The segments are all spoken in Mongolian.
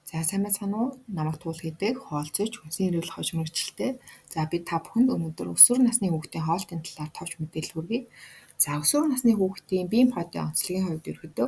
За сайн байцгаана уу? Намайг Туул гэдэг хоолцож хүнсний эрүүл хожим мэргэжилтэй. За би та бүхэнд өнөөдөр өсвөр насны хүүхдийн хоолтын талаар товч мэдээлэл хүргэе. За өсвөр насны хүүхдийн биеийн хоолтын онцлогийн хувьд ерөөдөө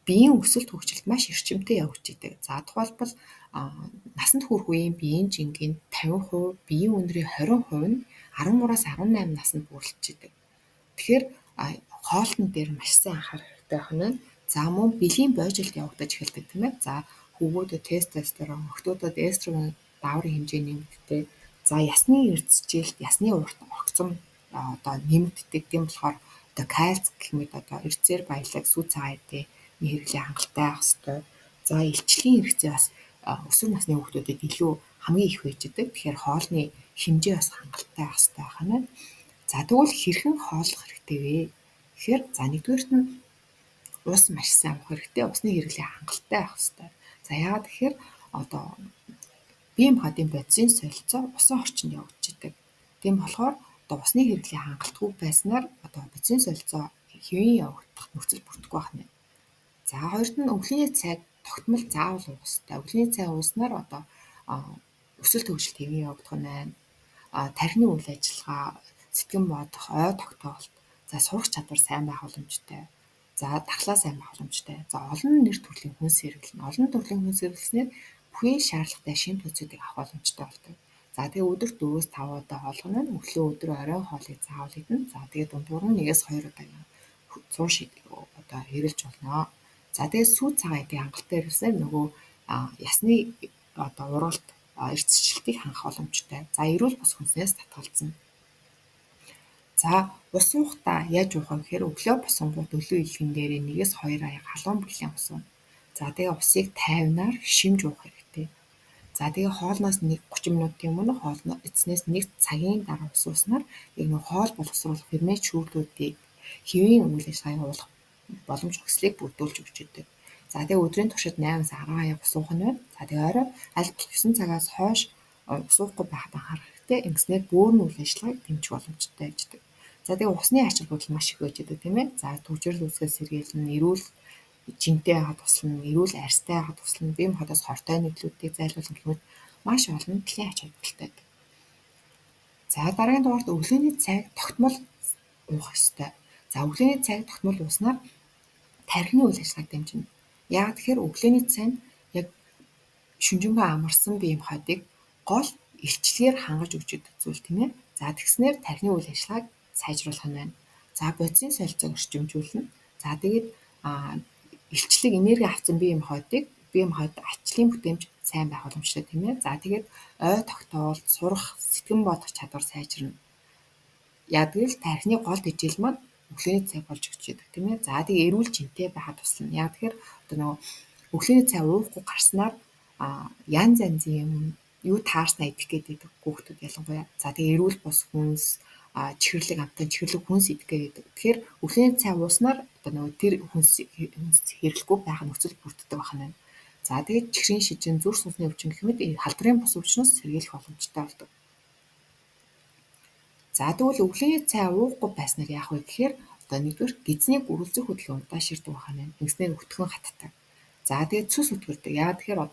биеийн өсөлт хөгжилд маш эрчимтэй явж идэг. За тухайлбал насанд хүрэх үеийн биеийн жингийн 50%, биеийн өндрийн 20% нь 13-аас 18 наснд бүрлэж идэг. Тэгэхээр хоолтон дээр маш сайн анхаарах хэрэгтэй байна. За мөн бэлгийн бойжилт явагдаж эхэлдэг тийм ээ. За хөвгүүдэд тестостерон, охтуудад эстроген дааврын хэмжээ нэмэгддэг. За ясны эрдэсжилт, ясны урт огцом нэмэгддэг. Тийм болохоор кальц гэх мэт эрдсээр баялаг сүт цагаатны хэрэглээ хангалттай байх хэрэгтэй. За илчлэгийн хэрэгцээ бас өсвөр насны хүүхдүүдэд илүү хамгийн их байж идэг. Тэгэхээр хоолны хэмжээ бас хангалттай байх хэрэгтэй байна. За тэгвэл хэрхэн хооллох хэрэгтэй вэ? Тэгэхээр за нэгдүгээрт нь ус маш сайн уух хэрэгтэй. Усны хэрэглээ хангалттай байх хэрэгтэй. За яагаад гэхээр биеийн хоолтын бодисын солилцоо усан орчинд явагдаж идэг. Тийм болохоор усны хэрэглээ хангалтгүй байснаар бодисын солилцоо хэвэн явагдах нөхцөл бүрдэхгүй байна. За хоёрт нь өглөөний цайг тогтмол заавал уух хэрэгтэй. Өглөөний цай ууснаар өсөлт хөгжилт хэвэн явагдах нь байна. Тархины үйл ажиллагаа, сэтгэн бодох, ой тогтоолт, за сурах чадвар сайн байх боломжтой. За дархлаа сайн байх боломжтой. За олон нэр төрлийн хүнс хэрэглэнэ. Олон төрлийн хүнс хэрэглэснээр бүхий шаардлагатай шим төвцүүдийг авах боломжтой болдог. За тэгээ өдөрт 4-5 удаа хоолгоно нь өглөө өдөр оройн хоолыг заавал идэнэ. За тэгээ дундуур нь 1-2 удаагийн 100 шид хэрэглэж болно. За тэгээ сүт цагаатыг хангалттай хэрэглэснээр нөгөө ясны уралт эрсдэлтийг хангах боломжтой. За эрүүл бус хүнснээс татгалзна. За ус уухтаа яаж уух вэ гэхээр өглөө босонгууд өлөө илгэн дээр 1-2 аяга халуун бүлээн ус ууна. За тэгээ усыг тайвнаар шимж уух хэрэгтэй. За тэгээ хоолноос 30 минутын өмнө хоолно эцснээс 1 цагийн дараа ус ууснаар яг нэг хоол боловсруулах фермент шүүртүүдийг хэвийн үйл ажиллагааг явуулах боломж өгслийг бүрдүүлж өгч идэг. За тэгээ өдрийн туршид 8-10 аяга ус уух нь байна. За тэгээ орой аль болох 9 цагаас хойш ус уухгүй байхад анхаарах хэрэгтэй. Ингэснээр бөөрийн үйл ажиллагааг дэмжих боломжтой байж идэг. За тэгээ усны ач холбогдол маш их байж идэг тийм ээ. За төвчрөл үүсгээс сэргийлнэ, эрүүл жинтэй байхад туслана, эрүүл арьстай байхад туслана, бие махбодоос хортой нийтлүүдийг зайлуулна гэх мэт маш олон дэлхийн ач холбогдолтой байдаг. За дараагийн дугаарт өглөөний цайг тогтмол уух ёстой. За өглөөний цайг тогтмол ууснаар тархины үйл ажиллагааг дэмжинэ. Яагаад тэгэхээр өглөөний цай нь яг шүнжэнгөө амарсан бие махбодыг гол илчлэгээр хангаж өгч идэг зүйл тийм ээ. За тэгснээр тархины үйл ажиллагааг сайжруулах нь байна. За бодисын солилцоог өрчимжүүлнэ. За тэгээд илчлэг энерги авсан бие махбод ачлын бүтээмж сайн байх боломжтой тийм ээ. За тэгээд ой тогтоолт, сурах, сэтгэн бодох чадвар сайжирна. Яг л тархины гол тэжээл маань өглөөний цай болж өгч идэг тийм ээ. За тэгээд эрүүл жинтэй байхад туслана. Яг тэгэхээр нөгөө өглөөний цай уухгүй гарснаар янз янзын юм юу таарснаа идэх гэдэг хүүхдүүд ялангуяа. За тэгээд эрүүл бус хүнс, чихэрлэг амтан чихэрлэг хүнс идэх гэдэг. Тэгэхээр өглөөний цай ууснаар нөгөө тэр хүнс хэрэглэхгүй байх нөхцөл бүрддэг байна. За тэгээд чихрийн шижин, зүрх судасны өвчин гэх мэт халдварын бус өвчнөөс сэргийлэх боломжтой болдог. За тэгвэл өглөөний цай уухгүй байснаар яах вэ гэхээр нэгдүгээр гидсний гөрөлзөх хөдөл удааширдаг байна. Ингэснээр өтгөн хатдаг. За тэгээд цус өтгөрдөг. Яагаад тэгэхээр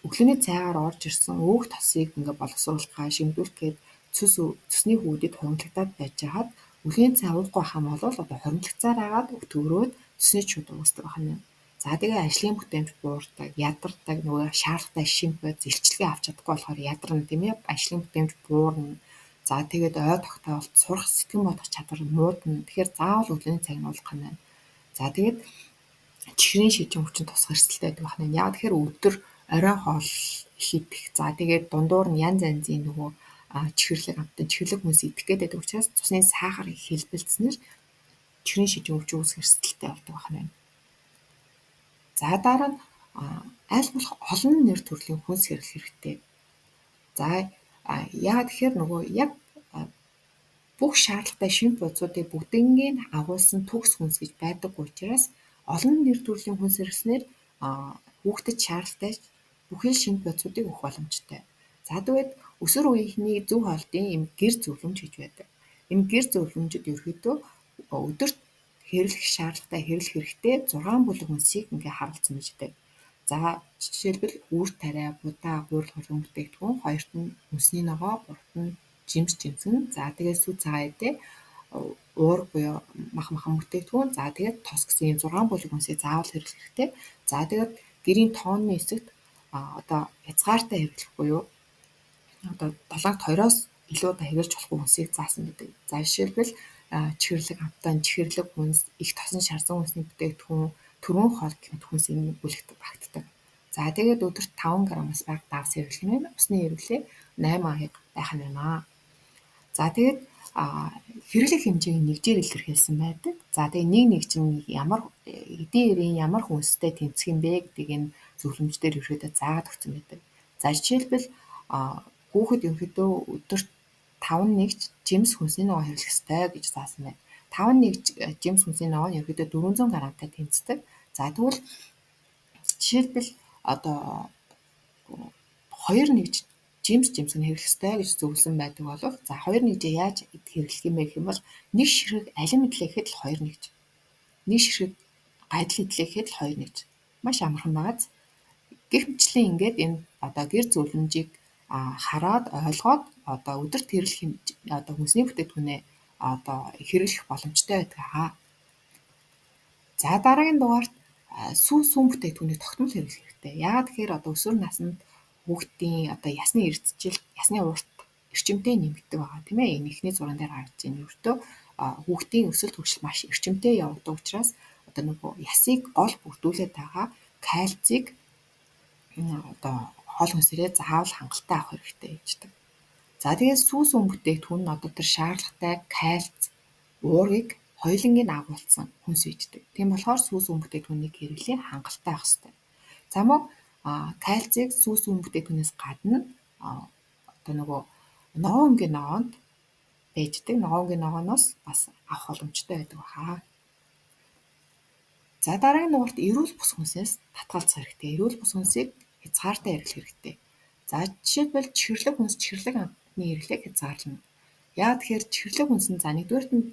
өглөөний цайгаар орж ирсэн өөх тосыг ингээ боловсруулахаа шимдүүлэх гээд цусны хүүдэд хуримтлагдаад байж хаад өглөөний цай уухгүй байх юм бол хуримтлагцаар агаад өтгөрөөд цусны шууд уусдаг байна. За тэгээ ажлын бүтээмж буурдаг, ядардаг, нөгөө шаардлагатай шимпэд зэлчилгээ авч чадахгүй болохоор ядарна тийм ээ. Ажлын бүтээмж буурна. За тэгээд ой тогтоолт, сурах, сэтгэн бодох чадвар муудна. Тэгэхээр заавал өглөөний цайг уулгах нь байна. За тэгээд чихрийн шижин өвчин тусах эрсдэлтэй байдаг байна. Яагаад тэгэхээр өдөр оройн хоол их идэх. За тэгээд дундуур нь янз янзын нөгөө чихэрлэг амтан чихэрлэг хүнс идэх гэдэг учраас цусны сахар их хэлбэлцснээр чихрийн шижин өвчин үүсэх эрсдэлтэй болдог байна. За дараа нь аль болох олон нэр төрлийн хүнс хэрэглэх хэрэгтэй. За яагаад тэгэхээр нөгөө яг бүх шаардлагатай шимп бодисуудыг бүгднийг агуулсан төгс хүнс гэж байдаггүй учраас олон нэр төрлийн хүнс хэрэглэснээр хүүхдэд шаардлагатай бүхий шимп бодисуудыг өгөх боломжтой. За тэгээд өсвөр үеийнхний зөв хоолтын юм гэр зөвлөмж гэж байдаг. Энэ гэр зөвлөмжөд ерөөдөө өдөрт хэрэглэх шаардлагатай хэрэглэх хэрэгтэй 6 бүлэг хүнсийг ингээ харуулсан байж дээ. За жишээлбэл үр тариа, будаа, гурил хурдан бүтээгдэхүүн, хоёрт нь хүнсний ногоо, гуравт нь жимс жимсэн. За тэгээд сүт цагаан эдээ, уур буюу махан бүтээгдэхүүн. За тэгээд тос гэсэн ийм 6 бүлэг хүнсийг заавал хэрэглэх хэрэгтэй. За тэгээд гэрийн тооны хэсэгт одоо хязгаартай хэрэглэх буюу одоо 7-2-оос илүү одоо хэрэглэж болохгүй хүнсийг заасан байдаг. За жишээлбэл чихэрлэг амтан, чихэрлэг хүнс, их тосон шарсан хүнсний бүтээгдэхүүн, түргэн хоол гэх мэт хүнс энэ бүлэгт багтдаг. За тэгээд өдөрт 5 грамаас бага давс хэрэглэх нь усны хэрэглээ 8 аяга байх нь байна. За тэгээд хэрэглэх хэмжээг нэгжээр илэрхийлсэн байдаг. За тэгээд нэг чинь ямар эдийн эрийн ямар хүнстэй тэнцэх юм бэ гэдгийг энэ зөвлөмждөр ерөөдөө заагаад өгсөн байдаг. За жишээлбэл хүүхэд ерөөдөө өдөрт 5-1 жимс хүнсний ногоо хэрэглэх ёстой гэж заасан байна. 5-1 жимс хүнсний ногоо нь ерөөдөө 400 грамтай тэнцдэг. За тэгвэл жишээлбэл одоо 2-1 жимс нь хэрэглэх ёстой гэж зөвлөсөн байдаг бол за 2-1 яаж хэрэглэх юм бэ гэх юм бол нэг ширхэг алим идлэхэд л 2-1. Нэг ширхэг гадил идлэхэд л 2-1. Маш амархан байгааз. Гэх мэтлэн ингээд энэ одоо гэр зөвлөмжийг хараад ойлгоод одоо өдөрт хэрэглэх одоо хүнсний бүтээгдэхүүнээ одоо хэрэглэх боломжтой байдаг. За дараагийн дугаарт сүүн бүтээгдэхүүнийг тогтмол хэрэглэх хэрэгтэй. Яагаад гэхээр одоо өсвөр наснд хүүхдийн одоо ясны эрсдэл, ясны урт эрчимтэй нэмэгддэг байгаа тийм ээ. Энэ ихний зураг дээр харагдаж байна. Өөртөө хүүхдийн өсөлт хөгжил маш эрчимтэй явагддаг учраас одоо нөгөө ясыг гол бүрдүүлээд байгаа кальцийг одоо хоол хүнсээрээ заавал хангалттай авах хэрэгтэй гэждэг. За тэгээд сүүн бүтээгдэхүүн нь одоо тэр шаардлагатай кальц, уурыг хоёулангийн агуулсан хүнс үйддэг. Тийм болохоор сүүн бүтээгдэхүүнийг хэрэглээ хангалттай авах хэрэгтэй. За мөн кальцийг сүүн бүтээгдэхүүнээс гадна одоо нөгөө ногоонгийн ногоонд бэждэг. Ногоонгийн ногооноос бас авах боломжтой байдаг баха. За дараагийн дугаарт эрүүл бус хүнсээс татгалзах хэрэгтэй. Эрүүл бус хүнсийг хязгаартай хэрэглэх хэрэгтэй. За жишээлбэл чихэрлэг хүнс, чихэрлэг амтны хэрэглээг хязгаарлана. Яагаад тэгэхээр чихэрлэг хүнс нь за нэгдүгээрт нь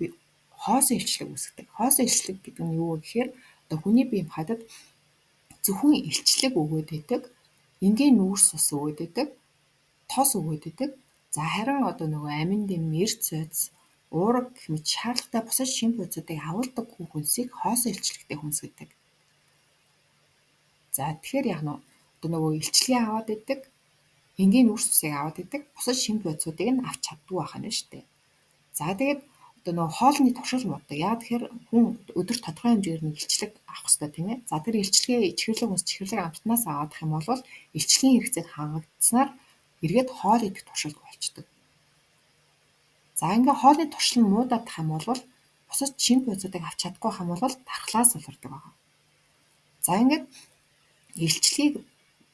хоосон илчлэг үүсгэдэг. Хоосон илчлэг гэдэг нь юу вэ гэхээр одоо хүний биеийн хадад зөвхөн илчлэг өгөөд байдаг, энгийн нүүрс ус өгөөд байдаг, тос өгөөд байдаг. За харин одоо нөгөө амин дэм, эрт цойц, уурга гэх мэт шаардлагатай бусад шинж бодисуудыг агуулдаг хүнсийг хоосон илчлэгтэй хүнс гэдэг. За тэгэхээр яг одоо нөгөө илчлэгийг аваад байдаг, энгийн нүүрс усыг аваад байдаг, бусад шинж бодисуудыг нь авч чаддгүй байх нь шүү дээ. За тэгээд одоо нөгөө хоолны туршил муудаг. Яагаад тэгэхээр хүн өдөрт тодорхой хэмжээгээр нэг илчлэг авах хэрэгтэй тийм ээ. За тэр илчлэгээ чихэрлэг хүнс, чихэрлэг амтнаас авах юм бол илчлэгийн хэрэгцээг хангагдсанаар эргээд хоол идэх туршилт болчдөг. За ингээ хоолны туршил нь муудаад тах юм бол бусад шинж бодисуудыг авч чадахгүй байх юм бол дархлаас улирдаг байна. За ингээд илчлэгийг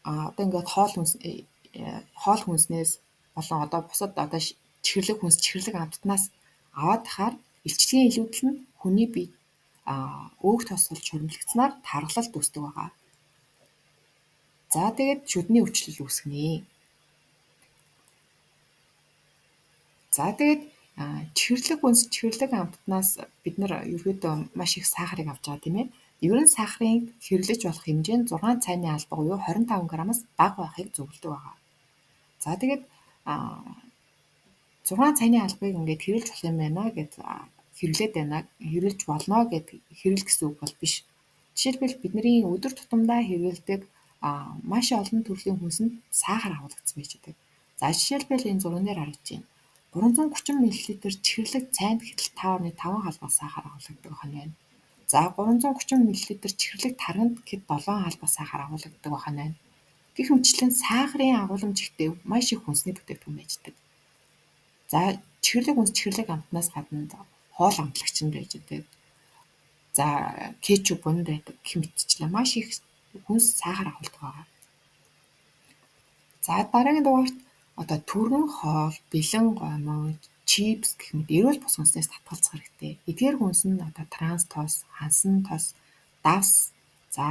одоо ингээд хоол хүнснээс болон одоо бусад одоо чихэрлэг хүнс, чихэрлэг амтнаас аваад тахаар илчлэгийн илүүдэл нь хүний бие өөх тосгол чурмлагдсанаар тархалт үүсдэг байгаа. За тэгээд шүдний өвчлөл үүсгэнэ. За тэгээд чихэрлэг хүнс, чихэрлэг амтнаас бид нар ерөөдөө маш их сахарыг авч байгаа тийм ээ. Ерөн сахарын хэрэглэж болох хэмжээ нь 6 цайны алба буюу 25 грамаас бага байхыг зөвлөдөг байгаа. За тэгээд 6 цайны албыг ингээд хэрэглэж болох юм байна гэд хэрэглээд байна, хэрэглэж болно гэд хэрэгэл гэсэн үг бол биш. Жишээлбэл бидний өдөр тутамдаа хэрэглэдэг маш олон төрлийн хүнсэнд сахар агуулгдсан байж байгаа. За жишээлбэл энэ зурган дээр харагдаж байна. 330 мл чихэрлэг цайнд гэтэл 5.5 халбаг сахар агуулгадаг байна. За 330 мл чихэрлэг тарганд гэхэд 7 халбаг сахар агуулгадаг байна. Гэх мэтчлэн сахарын агуулмж ихтэй маш их хүнсний бүтээгдэхүүн байждаг. За чихэрлэг хүнс, чихэрлэг амтнаас гадна хоол амтлагч нь байж байгаа. За кетчуп нь байдаг гэх мэтчлэн маш их хүнс сахар агуулдаг байгаа. За дараагийн дугаарт одоо түргэн хоол, бэлэн гомон, чипс гэх мэт эрүүл бус хүнснээс татгалзах хэрэгтэй. Эдгээр хүнс нь одоо транс тос, хансан тос, давс, за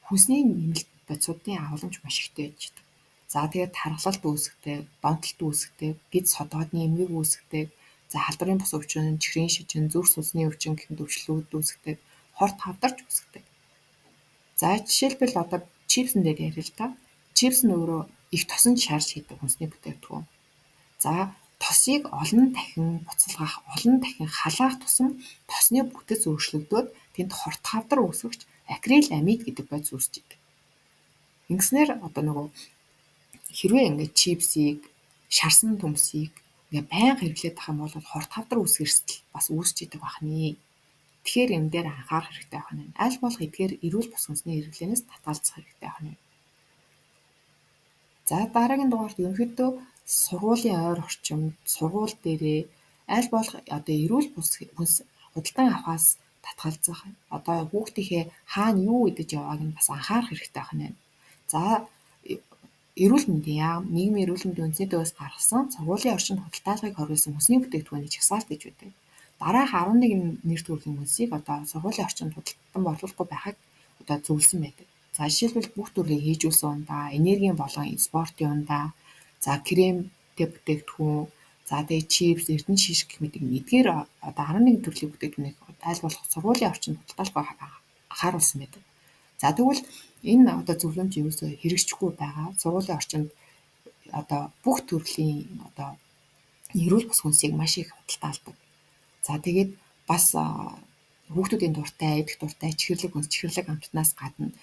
хүнсний нэмэлт бодисуудын агуулмж маш ихтэй байж байгаа. За тэгээд тархалт үүсгдэг, донтолт үүсгдэг, гид содоодны эмгэг үүсгдэг, за халдварын бус өвчин, чихрийн шижин, зүрх судасны өвчин гэх мэт өвчлүүд үүсгдэг, хорт хавдарч үүсгдэг. За жишээлбэл одоо чипсэн дээр ярил л да. Чипс нь өөрөө их тосон шарж хийдэг хүнсний бүтээгдэхүүн. За тосыг олон дахин буцалгаах, олон дахин халаах тусам тосны бүтэц өөрчлөгдөөд тэнд хорт хавдар үүсгэж акрил амид гэдэг бодис үүсэж идэг. Ингэснээр одоо нөгөө хэрвээ ингээд чипсийг, шарсан төмсийг ингээд байнга хэрэглээд байх юм бол хорт хавдар үүсэх эрсдэл бас үүсэж идэг бахны. Тэгэхээр энэ дээр анхаарах хэрэгтэй байна. Аль болох эдгээр эрүүл бус хүнсний хэрэглэнээс татгалзах хэрэгтэй байна. За дараагийн дугаарт ерөнхийдөө сургуулийн ойр орчимд, сургууль дээрээ аль болох одоо эрүүл бус хүнс худалдан авахаас татгалзах. Одоо хүүхдийнхээ хаана юу идэж явааг нь бас анхаарах хэрэгтэй байна. За эрүүл мэндийн яам, нийгмийн эрүүл мэндийн үндэсний төвөөс гаргасан сургуулийн орчинд худалдаалгыг хориглосон хүнсний бүтээгдэхүүний жагсаалт гэж байдаг. Дараах 11 нэр төрлийн хүнсийг одоо сургуулийн орчинд худалдан борлуулахгүй байхыг одоо зөвлөсөн байдаг. За жишээлбэл бүх төрлийн хийжүүлсэн ундаа, энергийн болон спортын ундаа, за кремтэй бүтээгдэхүүн, за тэгээ чипс, эрдэнэ шиш гэх мэт эдгээр одоо 11 төрлийн бүтээгдэхүүнийг аль болох сургуулийн орчинд худалдаалахгүй анхааруулсан байдаг. За тэгвэл энэ одоо зөвлөмж ерөөсөө хэрэгжихгүй байгаа. Сургуулийн орчинд одоо бүх төрлийн одоо эрүүл бус хүнсийг маш их худалдаалдаг. За тэгээд бас хүүхдүүдийн дуртай, идэх дуртай чихэрлэг хүнс, чихэрлэг амтнаас гадна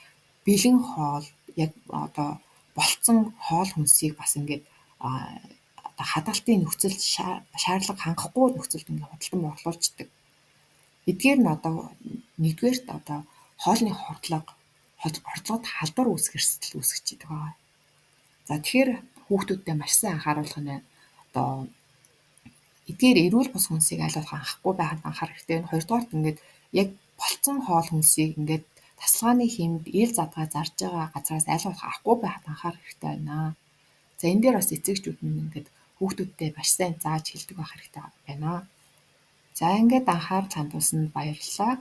бэлэн хоол, яг одоо болцсон хоол хүнсийг бас ингээд одоо хадгалтын нөхцөл шаардлага хангахгүй нөхцөлд ингээд худалдан борлуулждаг. Эдгээр нь одоо нэгдүгээрт одоо хоолны хордлогод халдвар үүсэх эрсдэл үүсгэж идэг байгаа. За тэгэхээр хүүхдүүдтэй маш сайн анхааруулах нь одоо эдгээр эрүүл бус хүнсийг аль болох анхахгүй байхад анхаарах хэрэгтэй. Хоёрдугаарт ингээд яг болцсон хоол хүнсийг ингээд тасалгааны хэмд ил задгаа зарж байгаа газраас аль болох авахгүй байхад анхаарах хэрэгтэй байна. За энэ дээр бас эцэгчүүд нь ингээд хүүхдүүдтэй маш сайн зааж хэлдэг байх хэрэгтэй байна. За ингээд анхаарал хандуулсанд баярлалаа.